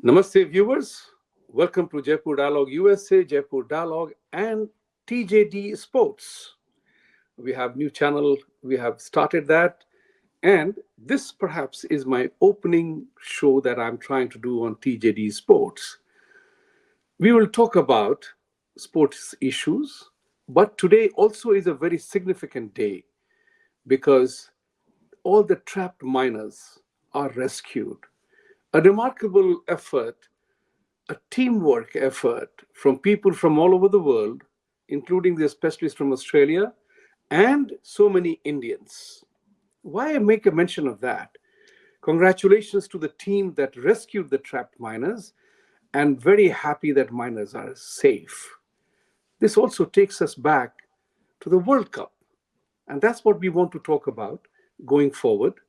Namaste, viewers. Welcome to Jaipur Dialogue USA, Jaipur Dialogue, and TJD Sports. We have new channel. We have started that, and this perhaps is my opening show that I'm trying to do on TJD Sports. We will talk about sports issues, but today also is a very significant day because all the trapped miners are rescued. A remarkable effort, a teamwork effort from people from all over the world, including the specialists from Australia and so many Indians. Why I make a mention of that? Congratulations to the team that rescued the trapped miners, and very happy that miners are safe. This also takes us back to the World Cup, and that's what we want to talk about going forward.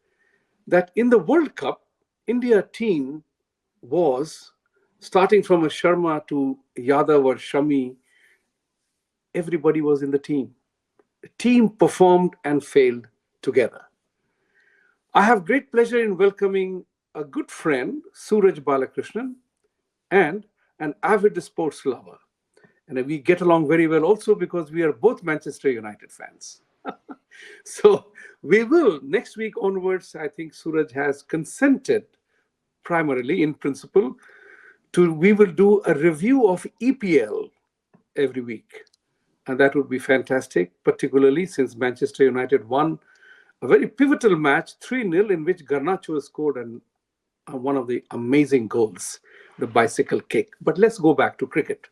That in the World Cup, India team was starting from a Sharma to Yadav or Shami, everybody was in the team. The team performed and failed together. I have great pleasure in welcoming a good friend, Suraj Balakrishnan, and an avid sports lover. And we get along very well also because we are both Manchester United fans. So we will, next week onwards, I think Suraj has consented primarily in principle we will do a review of EPL every week. And that would be fantastic, particularly since Manchester United won a very pivotal match, 3-0, in which Garnacho scored one of the amazing goals, the bicycle kick. But let's go back to cricket.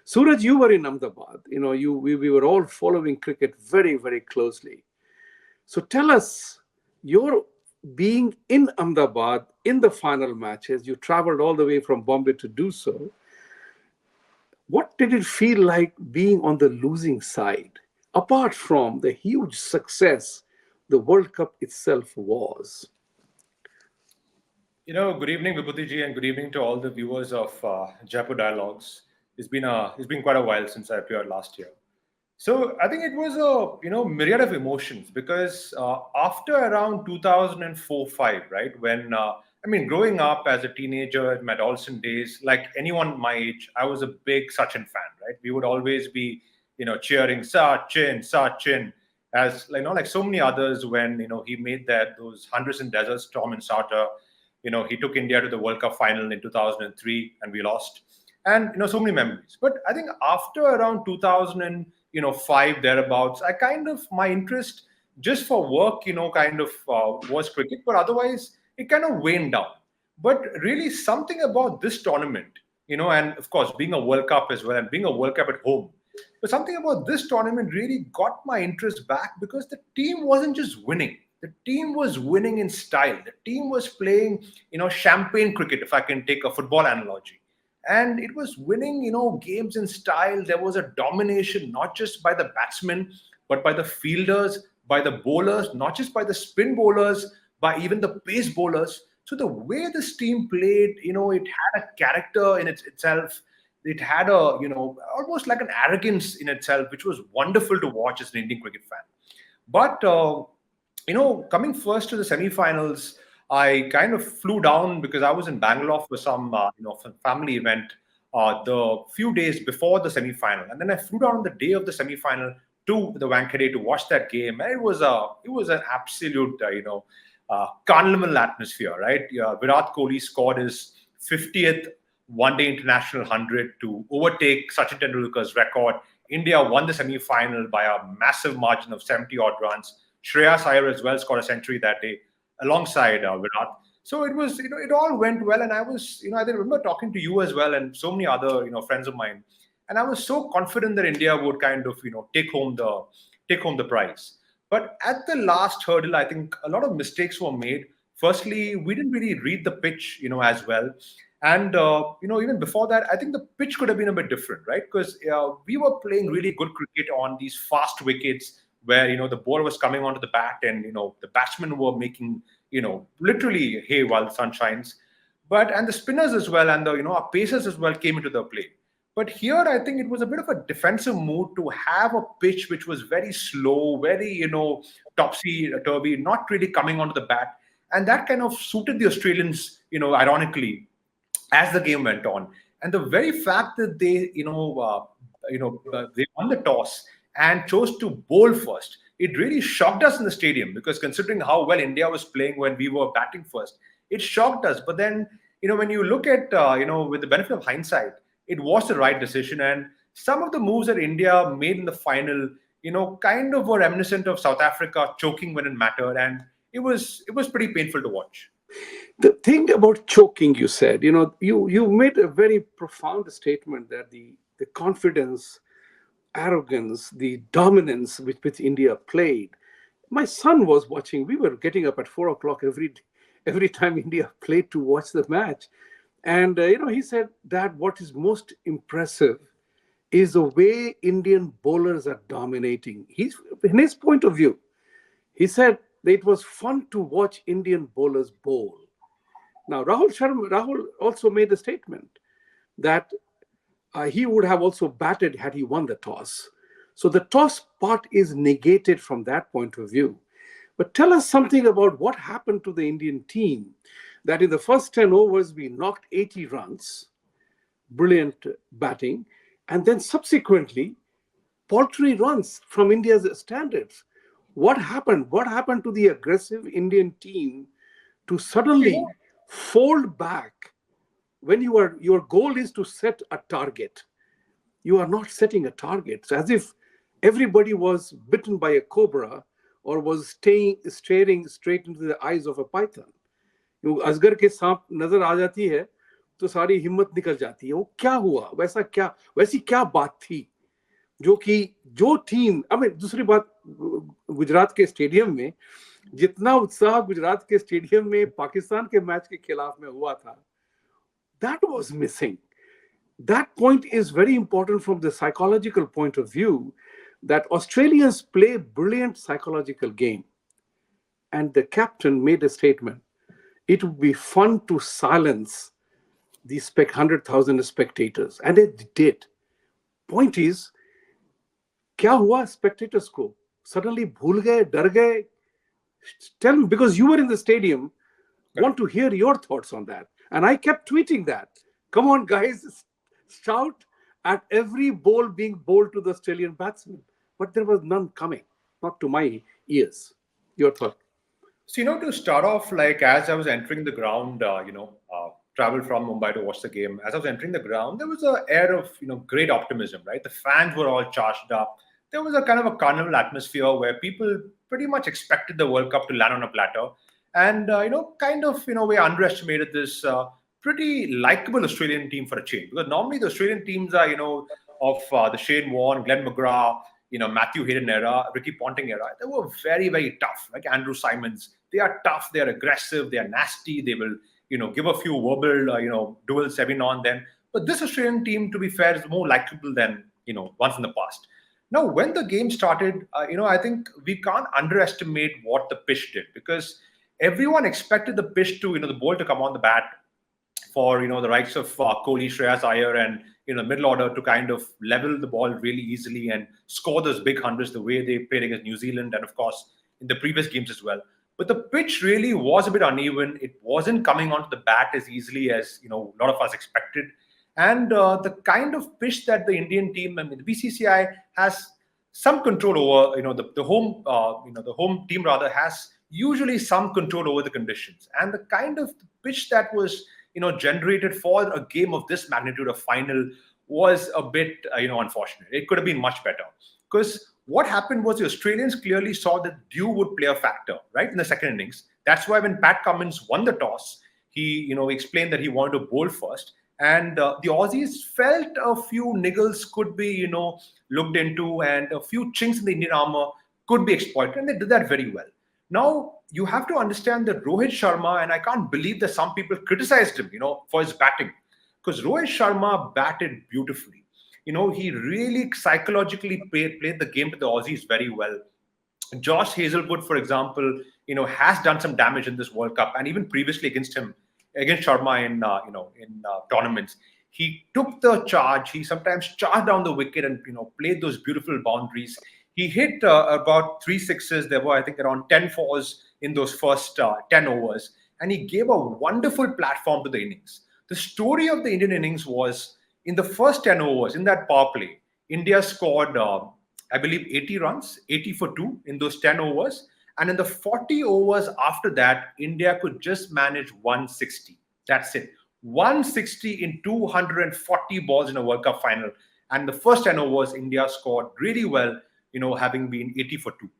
Suraj, you were in Ahmedabad. We were all following cricket very, very closely. So tell us, your being in Ahmedabad in the final matches, you traveled all the way from Bombay to do so. What did it feel like being on the losing side, apart from the huge success the World Cup itself was? Good evening, Vibhuti Ji, and good evening to all the viewers of Jaipur Dialogues. It's been quite a while since I appeared last year. So I think it was a myriad of emotions because after around 2004-5, right, when growing up as a teenager in my adolescent days, like anyone my age, I was a big Sachin fan, right? We would always be cheering Sachin, Sachin, as like so many others when he made those hundreds in desert storm in Sartor. He took India to the World Cup final in 2003 and we lost, and so many memories. But I think after around 2005 thereabouts, I kind of, my interest just for work kind of was cricket, but otherwise it kind of waned down. But really something about this tournament, and of course being a World Cup as well and being a World Cup at home, but something about this tournament really got my interest back because the team wasn't just winning. The team was winning in style. The team was playing champagne cricket, if I can take a football analogy, and it was winning games in style. There was a domination not just by the batsmen but by the fielders, by the bowlers, not just by the spin bowlers, by even the pace bowlers. So the way this team played, it had a character in itself. It had a almost like an arrogance in itself, which was wonderful to watch as an Indian cricket fan. But coming first to the semi-finals, I kind of flew down because I was in Bangalore for some family event the few days before the semi-final, and then I flew down on the day of the semi-final to the Wankhede to watch that game, and it was an absolute carnival atmosphere, right? Virat Kohli scored his 50th one-day international 100 to overtake Sachin Tendulkar's record. India won the semi-final by a massive margin of 70 odd runs. Shreyas Iyer as well scored a century that day alongside Virat. So it was, it all went well. And I was, I remember talking to you as well and so many other, friends of mine. And I was so confident that India would kind of, take home the prize. But at the last hurdle, I think a lot of mistakes were made. Firstly, we didn't really read the pitch, as well. And, even before that, I think the pitch could have been a bit different, right? Because we were playing really good cricket on these fast wickets where the ball was coming onto the bat and the batsmen were making literally hay while the sun shines, and the spinners as well and the our pacers as well came into the play. But here I think it was a bit of a defensive move to have a pitch which was very slow, very topsy turvy, not really coming onto the bat, and that kind of suited the Australians ironically, as the game went on. And the very fact that they, they won the toss and chose to bowl first, it really shocked us in the stadium because considering how well India was playing when we were batting first, it shocked us. But then, when you look at, with the benefit of hindsight, it was the right decision. And some of the moves that India made in the final, kind of were reminiscent of South Africa choking when it mattered. And it was pretty painful to watch. The thing about choking, you said, you made a very profound statement that the confidence, arrogance, the dominance with which India played. My son was watching. We were getting up at 4 o'clock every time India played to watch the match, and he said, "Dad, what is most impressive is the way Indian bowlers are dominating." He's in his point of view. He said that it was fun to watch Indian bowlers bowl. Now, Rahul also made a statement that he would have also batted had he won the toss. So the toss part is negated from that point of view. But tell us something about what happened to the Indian team, that in the first 10 overs we knocked 80 runs, brilliant batting, and then subsequently paltry runs from India's standards. What happened? What happened to the aggressive Indian team to suddenly fold back when your goal is to set a target? You are not setting a target. It's as if everybody was bitten by a cobra or was staring straight into the eyes of a python. अजगर के सांप नजर आ जाती है तो सारी हिम्मत निकल जाती है. वो क्या हुआ, वैसी क्या बात थी जो टीम. अब दूसरी बात, गुजरात के स्टेडियम में जितना उत्साह गुजरात के स्टेडियम में पाकिस्तान के मैच के खिलाफ में हुआ था, that was missing. That point is very important from the psychological point of view, that Australians play brilliant psychological game. And the captain made a statement: it would be fun to silence these 100,000 spectators. And it did. Point is, क्या हुआ spectators को? Suddenly भूल गए, डर गए? Tell me, because you were in the stadium, want to hear your thoughts on that. And I kept tweeting that. Come on, guys, shout at every ball being bowled to the Australian batsman. But there was none coming, not to my ears. Your thought? So, to start off, like as I was entering the ground, traveled from Mumbai to watch the game. As I was entering the ground, there was an air of, great optimism, right? The fans were all charged up. There was a kind of a carnival atmosphere where people pretty much expected the World Cup to land on a platter. And, we underestimated this pretty likable Australian team for a change. Because normally the Australian teams are, of the Shane Warne, Glenn McGrath, Matthew Hayden era, Ricky Ponting era. They were very, very tough, like Andrew Simons. They are tough, they are aggressive, they are nasty, they will, give a few verbal, duels every now and then. But this Australian team, to be fair, is more likable than, once in the past. Now, when the game started, I think we can't underestimate what the pitch did, because everyone expected the pitch to, the ball to come on the bat for, the likes of Kohli, Shreyas Iyer, and, middle order to kind of level the ball really easily and score those big hundreds the way they played against New Zealand and, of course, in the previous games as well. But the pitch really was a bit uneven. It wasn't coming onto the bat as easily as, a lot of us expected. And the kind of pitch that the Indian team, the BCCI has some control over, the home team rather has usually some control over the conditions. And the kind of pitch that was, generated for a game of this magnitude, a final, was a bit, unfortunate. It could have been much better. Because what happened was the Australians clearly saw that dew would play a factor, right, in the second innings. That's why when Pat Cummins won the toss, he, explained that he wanted to bowl first. And the Aussies felt a few niggles could be, looked into, and a few chinks in the Indian armour could be exploited. And they did that very well. Now, you have to understand that Rohit Sharma, and I can't believe that some people criticized him, for his batting, because Rohit Sharma batted beautifully. He really psychologically played the game to the Aussies very well. Josh Hazelwood, for example, has done some damage in this World Cup, and even previously against Sharma in tournaments. He took the charge. He sometimes charged down the wicket and played those beautiful boundaries. He hit about 3 sixes. There were, I think, around 10 fours in those first 10 overs, and he gave a wonderful platform to the innings. The story of the Indian innings was in the first 10 overs, in that power play, India scored, I believe, 80 runs, 80 for 2 in those 10 overs. And in the 40 overs after that, India could just manage 160. That's it. 160 in 240 balls in a World Cup final. And the first 10 overs, India scored really well, having been 80 for 2.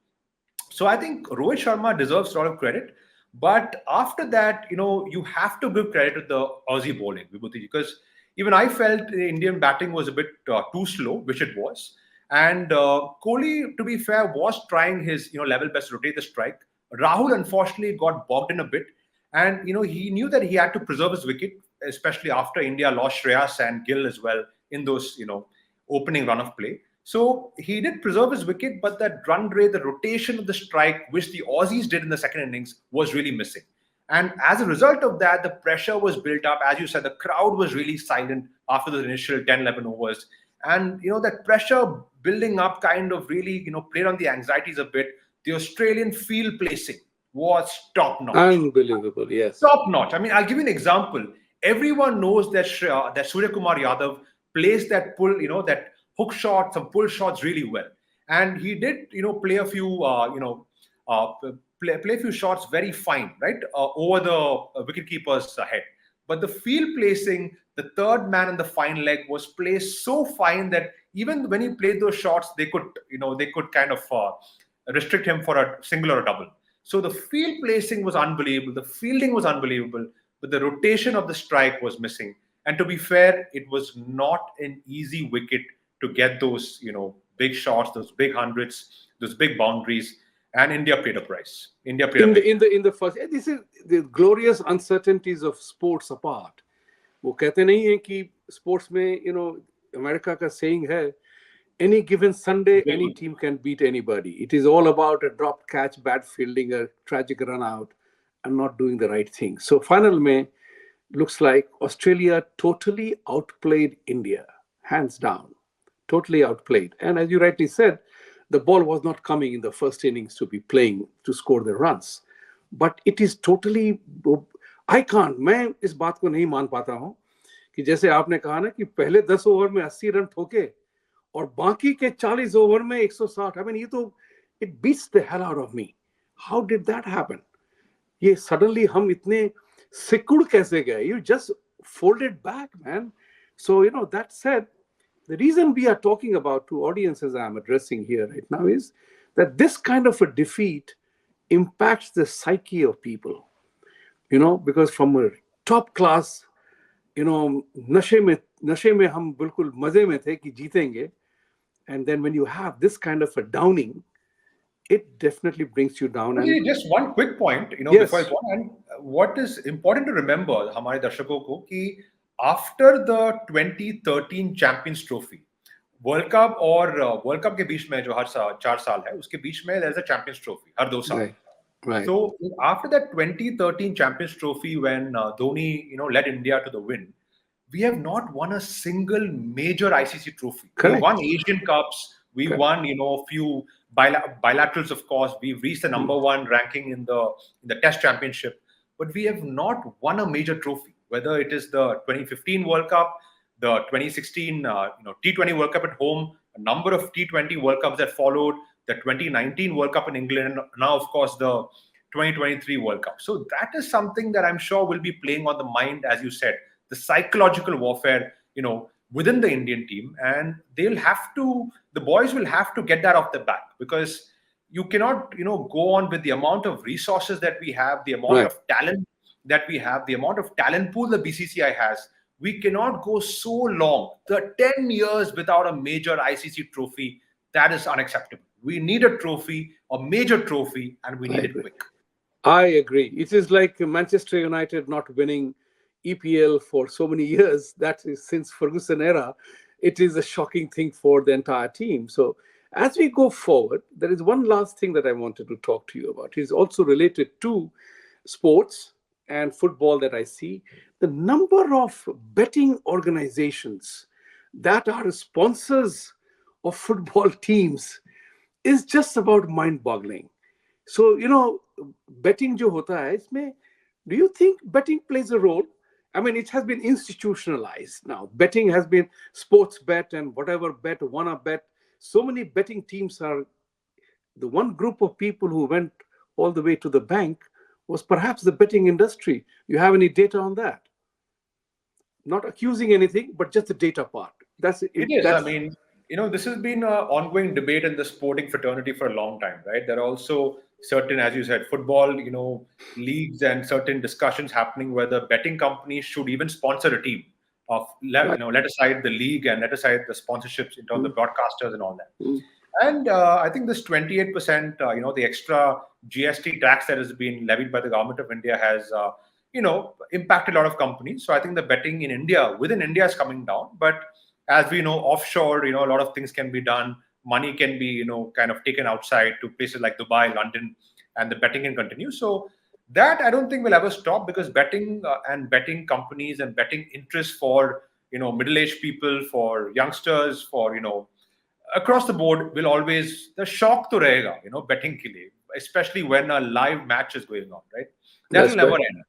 So I think Rohit Sharma deserves a lot of credit. But after that, you have to give credit to the Aussie bowling, Vibhuti, because even I felt the Indian batting was a bit too slow, which it was. And Kohli, to be fair, was trying his level best to rotate the strike. Rahul unfortunately got bogged in a bit, and he knew that he had to preserve his wicket, especially after India lost Shreyas and Gill as well in those opening run of play. So he did preserve his wicket, but that run rate, the rotation of the strike, which the Aussies did in the second innings, was really missing. And as a result of that, the pressure was built up. As you said, the crowd was really silent after the initial 10, 11 overs. And, that pressure building up kind of really, played on the anxieties a bit. The Australian field placing was top notch. Unbelievable, yes. Top notch. I mean, I'll give you an example. Everyone knows that Surya Kumar Yadav plays that pull, that hook shot, some pull shots really well. And he did, play a few, play a few shots very fine, right, over the wicketkeeper's head. But the field placing, the third man in the fine leg was placed so fine that even when he played those shots, they could kind of restrict him for a single or a double. So the field placing was unbelievable, the fielding was unbelievable, but the rotation of the strike was missing. And to be fair, it was not an easy wicket to get those, big shots, those big hundreds, those big boundaries. And India paid a price. India paid in the first. This is the glorious uncertainties of sports apart. वो कहते नहीं हैं कि sports में America का saying है, any given Sunday any team can beat anybody. It is all about a dropped catch, bad fielding, a tragic run out, and not doing the right thing. So final में looks like Australia totally outplayed India, hands down, totally outplayed. And as you rightly said, the ball was not coming in the first innings to be playing to score the runs. But it is totally, मैं इस बात को नहीं मान पाता हूं कि जैसे आपने कहा ना कि पहले 10 ओवर में 80 रन ठोके और बाकी के 40 ओवर में 160. I mean, ये तो, it beats the hell out of me. How did that happen? ये suddenly हम इतने सिकुड़ कैसे गए? You just folded back, man. So, that said, the reason we are talking about two audiences I'm addressing here right now is that this kind of a defeat impacts the psyche of people, because from a top class, नशे में हम बिल्कुल मजे में थे कि जीतेंगे, and then when you have this kind of a downing, it definitely brings you down. And just one quick point, yes. before I go on, what is important to remember, हमारे दर्शकों को, कि after the 2013 Champions Trophy, World Cup और World Cup के बीच में जो हर 4 साल है, उसके बीच में there's a Champions Trophy हर 2 साल. Right. So after that 2013 Champions Trophy, when Dhoni led India to the win, we have not won a single major ICC trophy. Correct. We won Asian Cups. We won a few bilaterals, of course. We've reached the number 1 ranking in the Test Championship, but we have not won a major trophy. Whether it is the 2015 World Cup, the 2016 T20 World Cup at home, a number of T20 World Cups that followed, the 2019 World Cup in England, and now, of course, the 2023 World Cup. So that is something that I'm sure will be playing on the mind, as you said, the psychological warfare, within the Indian team. And the boys will have to get that off the back, because you cannot, go on with the amount of resources that we have, the amount of talent that we have, the amount of talent pool the BCCI has. We cannot go so long, the 10 years without a major ICC trophy. That is unacceptable. We need a trophy, a major trophy, and we need it quick. I agree. It is like Manchester United not winning EPL for so many years. That is since Ferguson era. It is a shocking thing for the entire team. So as we go forward, there is one last thing that I wanted to talk to you about. It is also related to sports and football that I see. The number of betting organizations that are sponsors of football teams is just about mind-boggling. So, betting जो होता है इसमें, do you think betting plays a role? I mean, it has been institutionalized now. Betting has been sports bet and whatever bet, wanna bet. So many betting teams are the one group of people who went all the way to the bank was perhaps the betting industry. You have any data on that? Not accusing anything, but just the data part. That's It it. is. I That's mean, this has been an ongoing debate in the sporting fraternity for a long time, right? There are also certain, as you said, football, leagues and certain discussions happening whether betting companies should even sponsor a team of, right. let aside the league and let aside the sponsorships in terms Mm, of broadcasters and all that. mm. And I think this 28%, the extra GST tax that has been levied by the government of India has, impacted a lot of companies. So I think the betting in India, within India, is coming down. But as we know, offshore, a lot of things can be done. Money can be, kind of taken outside to places like Dubai, London, and the betting can continue. So that I don't think will ever stop because betting and betting companies and betting interests for, middle-aged people, for youngsters, for, across the board will always the shock to rahega, betting ke liye, especially when a live match is going on, right? That That's will never correct. end.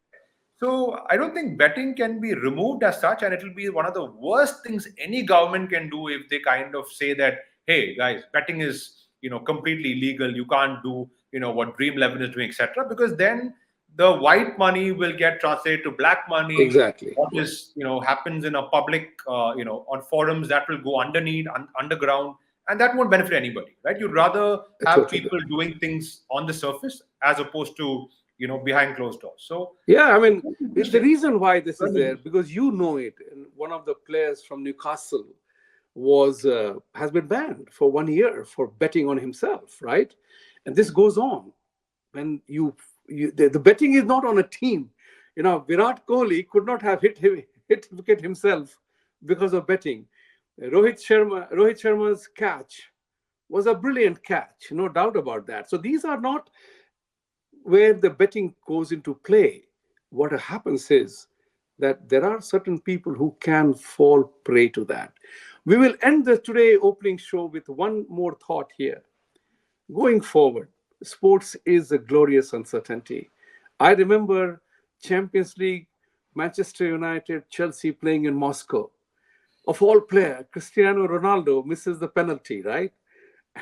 So I don't think betting can be removed as such, and it will be one of the worst things any government can do if they kind of say that, hey guys, betting is completely illegal. You can't do what Dream 11 is doing, etc. Because then the white money will get translated to black money. Exactly. What Yeah. is happens in a public on forums that will go underneath underground, and that won't benefit anybody, right? You'd rather I have totally people agree. doing things on the surface as opposed to behind closed doors. So Yeah, I mean, the interesting. reason why this is there because you know it. And one of the players from Newcastle was has been banned for 1 year for betting on himself, right? And this goes on when the betting is not on a team. Virat Kohli could not have hit wicket himself because of betting. Rohit Sharma's catch was a brilliant catch, no doubt about that. So these are not where the betting goes into play. What happens is that there are certain people who can fall prey to that. We will end the today opening show with one more thought here. Going forward, sports is a glorious uncertainty. I remember Champions League, Manchester United, Chelsea playing in Moscow. Of all player, Cristiano Ronaldo misses the penalty, right?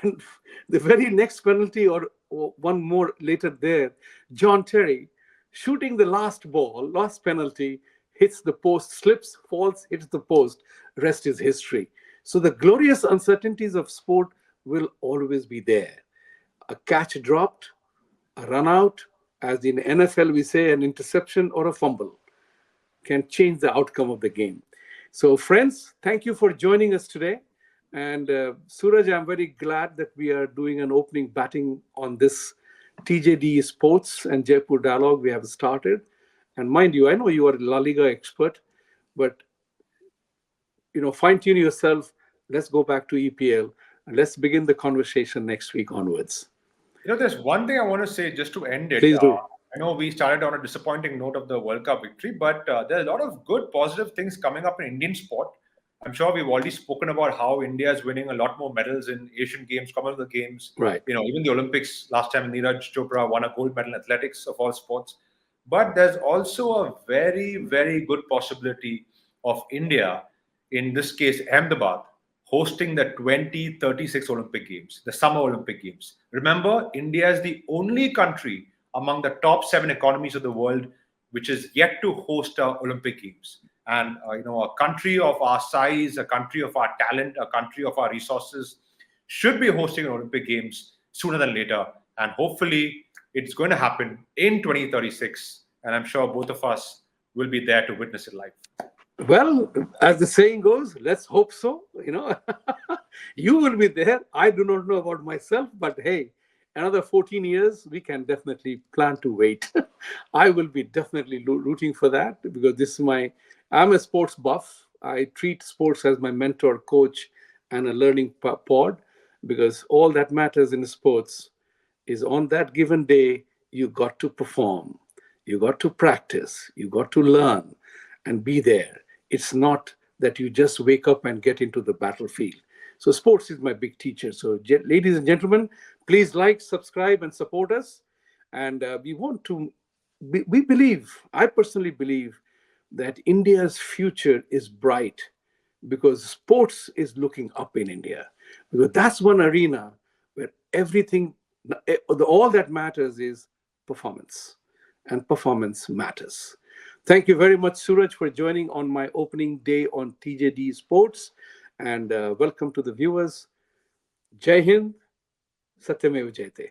And the very next penalty, or one more later there, John Terry shooting the last ball, last penalty, hits the post, slips, falls, hits the post. Rest is history. So the glorious uncertainties of sport will always be there. A catch dropped, a run out, as in NFL we say, an interception or a fumble can change the outcome of the game. So, friends, thank you for joining us today. And Suraj, I'm very glad that we are doing an opening batting on this TJD Sports and Jaipur Dialogue we have started. And mind you, I know you are a La Liga expert, but fine tune yourself. Let's go back to EPL and let's begin the conversation next week onwards. There's one thing I want to say just to end it. Please do. I know we started on a disappointing note of the World Cup victory, but there are a lot of good, positive things coming up in Indian sport. I'm sure we've already spoken about how India is winning a lot more medals in Asian Games, Commonwealth Games, Right. even the Olympics last time, Neeraj Chopra won a gold medal in athletics of all sports. But there's also a very, very good possibility of India, in this case, Ahmedabad, hosting the 2036 Olympic Games, the Summer Olympic Games. Remember, India is the only country among the top 7 economies of the world which is yet to host Olympic Games. And a country of our size, a country of our talent, a country of our resources should be hosting Olympic Games sooner than later. And hopefully, it's going to happen in 2036. And I'm sure both of us will be there to witness it live. Well, as the saying goes, let's hope so. You will be there. I do not know about myself, but hey, another 14 years, we can definitely plan to wait. I will be definitely rooting for that because I'm a sports buff. I treat sports as my mentor, coach, and a learning pod because all that matters in sports is on that given day, you got to perform, you got to practice, you got to learn and be there. It's not that you just wake up and get into the battlefield. So, sports is my big teacher. So, ladies and gentlemen, please like, subscribe, and support us. And we want to, we believe, I personally believe, that India's future is bright because sports is looking up in India. Because that's one arena where everything, all that matters is performance, and performance matters. Thank you very much, Suraj, for joining on my opening day on TJD Sports. And welcome to the viewers. Jai Hind, Satyamev Jayate.